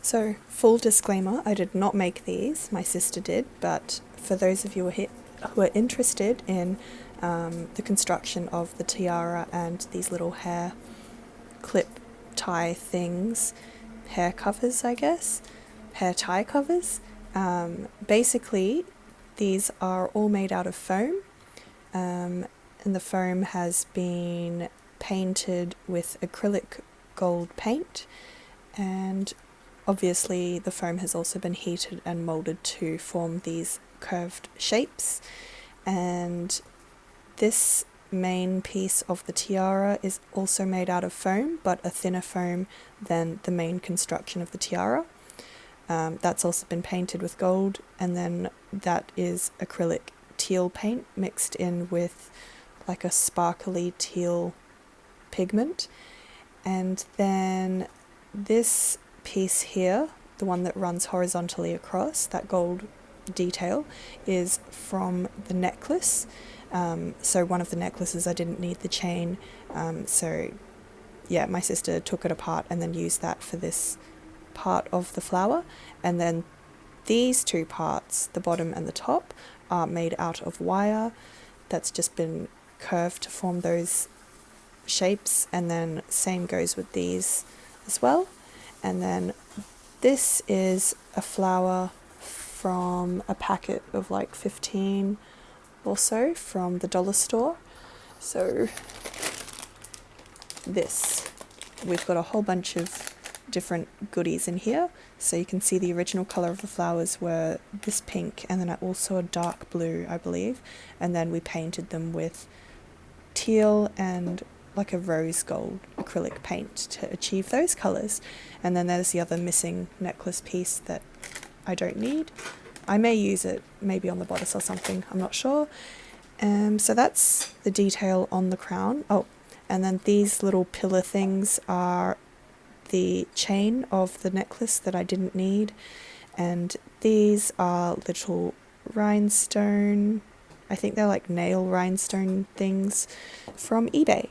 So, full disclaimer, I did not make these, my sister did, but for those of you who are interested in the construction of the tiara and these little hair clip tie things, hair covers, I guess, hair tie covers, basically these are all made out of foam, and the foam has been painted with acrylic gold paint, and obviously the foam has also been heated and moulded to form these curved shapes, and this main piece of the tiara is also made out of foam, but a thinner foam than the main construction of the tiara. That's also been painted with gold, and then that is acrylic teal paint mixed in with like a sparkly teal pigment. And then this piece here, the one that runs horizontally across, that gold detail, is from the necklace. So one of the necklaces, I didn't need the chain, so yeah, my sister took it apart and then used that for this part of the flower. And then these two parts, the bottom and the top, are made out of wire that's just been curved to form those shapes, and then same goes with these as well. And then this is a flower from a packet of like 15 or so from the dollar store. So this, we've got a whole bunch of different goodies in here. So you can see the original colour of the flowers were this pink, and then also a dark blue, I believe, and then we painted them with teal and like a rose gold acrylic paint to achieve those colours. And then there's the other missing necklace piece that I don't need. I may use it maybe on the bodice or something, I'm not sure. So that's the detail on the crown. Oh, and then these little pillar things are the chain of the necklace that I didn't need, and these are little rhinestone, I think they're like nail rhinestone things from eBay.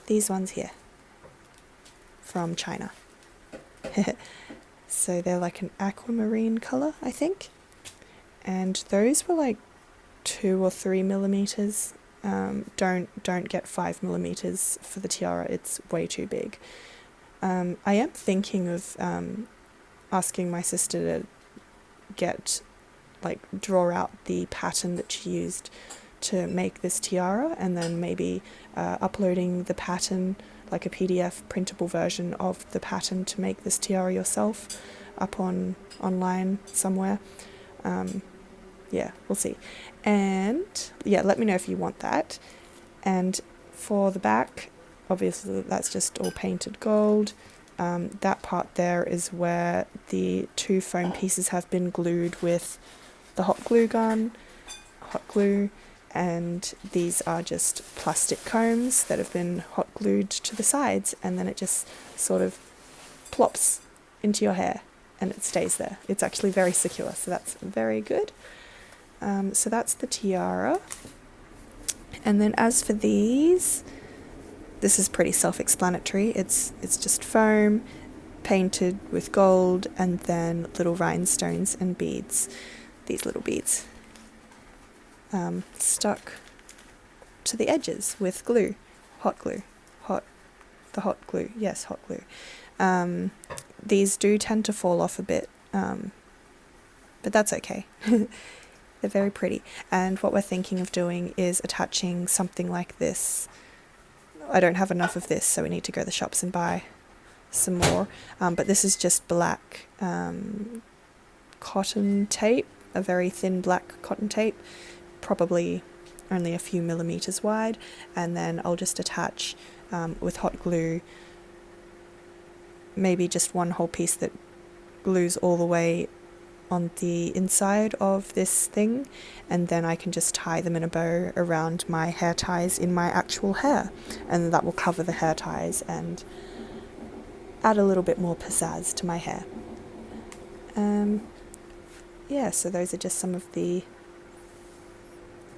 These ones here from China. So they're like an aquamarine colour, I think, and those were like 2 or 3 millimeters. Don't get 5 millimeters for the tiara, it's way too big. I am thinking of asking my sister to draw out the pattern that she used to make this tiara, and then maybe uploading the pattern, like a PDF printable version of the pattern to make this tiara yourself, up online somewhere. Yeah, we'll see. And yeah, let me know if you want that. And for the back, obviously that's just all painted gold. That part there is where the 2 foam pieces have been glued with the hot glue gun, hot glue, and these are just plastic combs that have been hot glued to the sides, and then it just sort of plops into your hair and it stays there. It's actually very secure, so that's very good. So that's the tiara. And then as for these, this is pretty self-explanatory. It's just foam painted with gold, and then little rhinestones and beads. These little beads stuck to the edges with glue, hot glue, hot glue. These do tend to fall off a bit, but that's okay. They're very pretty. And what we're thinking of doing is attaching something like this. I don't have enough of this, so we need to go to the shops and buy some more. But this is just black cotton tape, a very thin black cotton tape, probably only a few millimeters wide. And then I'll just attach with hot glue, maybe just one whole piece that glues all the way on the inside of this thing, and then I can just tie them in a bow around my hair ties in my actual hair, and that will cover the hair ties and add a little bit more pizzazz to my hair. Yeah, so those are just some of the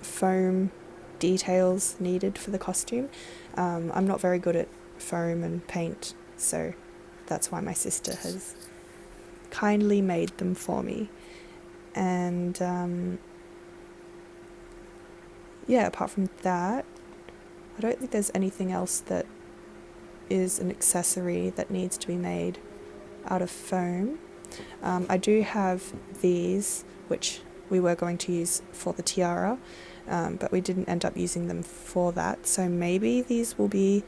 foam details needed for the costume. I'm not very good at foam and paint, so that's why my sister has kindly made them for me. And yeah, apart from that, I don't think there's anything else that is an accessory that needs to be made out of foam. I do have these, which we were going to use for the tiara, but we didn't end up using them for that, so maybe these will be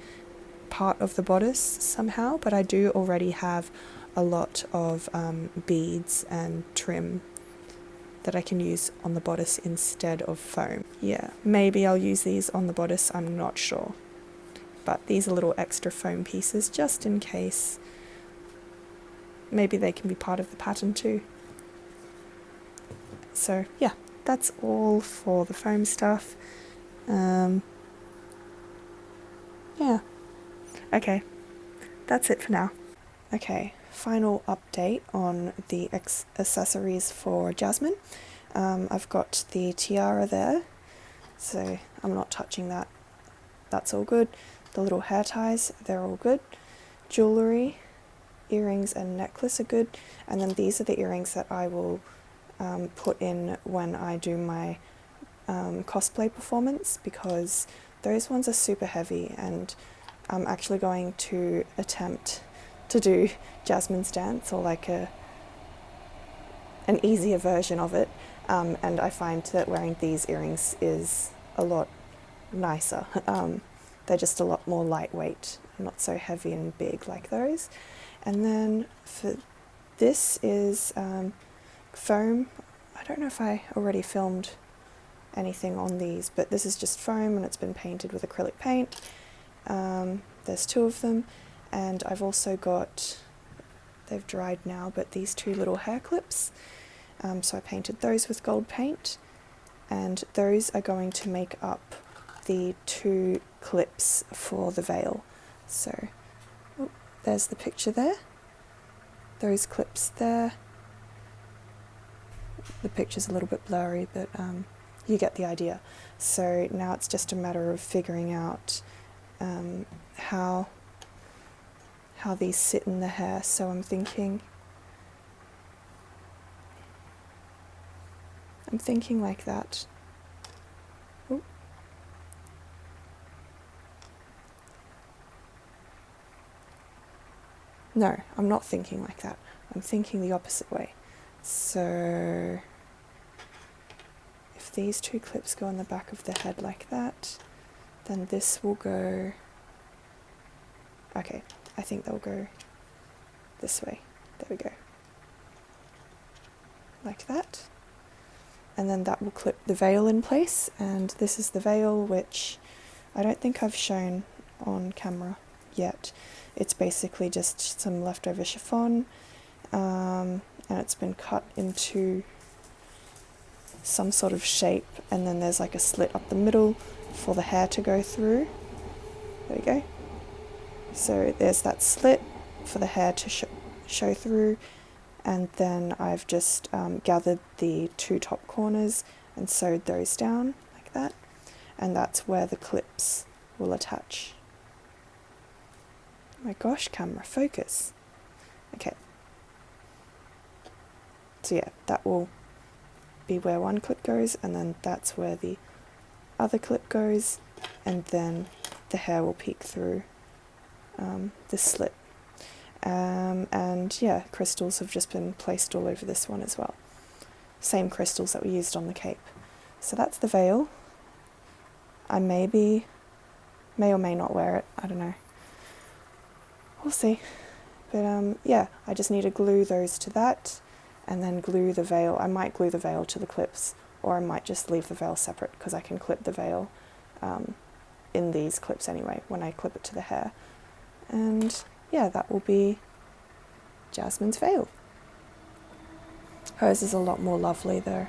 part of the bodice somehow, but I do already have a lot of beads and trim that I can use on the bodice instead of foam. Yeah, maybe I'll use these on the bodice, I'm not sure. But these are little extra foam pieces just in case. Maybe they can be part of the pattern too. So yeah, that's all for the foam stuff. Yeah. Okay, that's it for now. Okay, final update on the accessories for Jasmine. I've got the tiara there, so I'm not touching that. That's all good. The little hair ties, they're all good. Jewellery, earrings and necklace are good. And then these are the earrings that I will put in when I do my cosplay performance, because those ones are super heavy, and I'm actually going to attempt to do Jasmine's dance, or like an easier version of it, and I find that wearing these earrings is a lot nicer. They're just a lot more lightweight, not so heavy and big like those. And then for this is foam. I don't know if I already filmed anything on these, but this is just foam and it's been painted with acrylic paint. There's 2 of them, and I've also got, they've dried now, but these 2 little hair clips. So I painted those with gold paint, and those are going to make up the 2 clips for the veil. So there's the picture there, those clips there. The picture's a little bit blurry, but you get the idea. So now it's just a matter of figuring out how these sit in the hair. So I'm thinking like that. Ooh. No, I'm not thinking like that. I'm thinking the opposite way. So if these 2 clips go on the back of the head like that, then this will go, okay, I think they'll go this way. There we go. Like that. And then that will clip the veil in place, and this is the veil, which I don't think I've shown on camera yet. It's basically just some leftover chiffon, and it's been cut into some sort of shape, and then there's like a slit up the middle for the hair to go through. There we go. So there's that slit for the hair to show through, and then I've just gathered the 2 top corners and sewed those down like that, and that's where the clips will attach. Oh my gosh, camera, focus. Okay. So yeah, that will be where one clip goes, and then that's where the other clip goes, and then the hair will peek through this slit. And yeah, crystals have just been placed all over this one as well. Same crystals that we used on the cape. So that's the veil. I may or may not wear it, I don't know. We'll see. But yeah, I just need to glue those to that, and then glue the veil. I might glue the veil to the clips, or I might just leave the veil separate, because I can clip the veil in these clips anyway, when I clip it to the hair. And yeah, that will be Jasmine's veil. Hers is a lot more lovely though.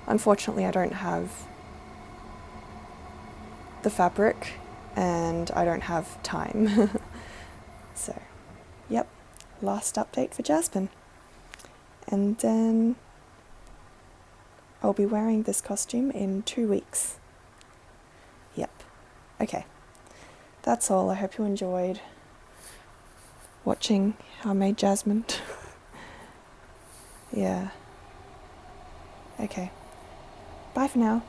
Unfortunately, I don't have the fabric, and I don't have time. So, yep, last update for Jasmine. And then I'll be wearing this costume in 2 weeks. Yep. Okay. That's all. I hope you enjoyed. watching how I made Jasmine. Yeah. Okay. Bye for now.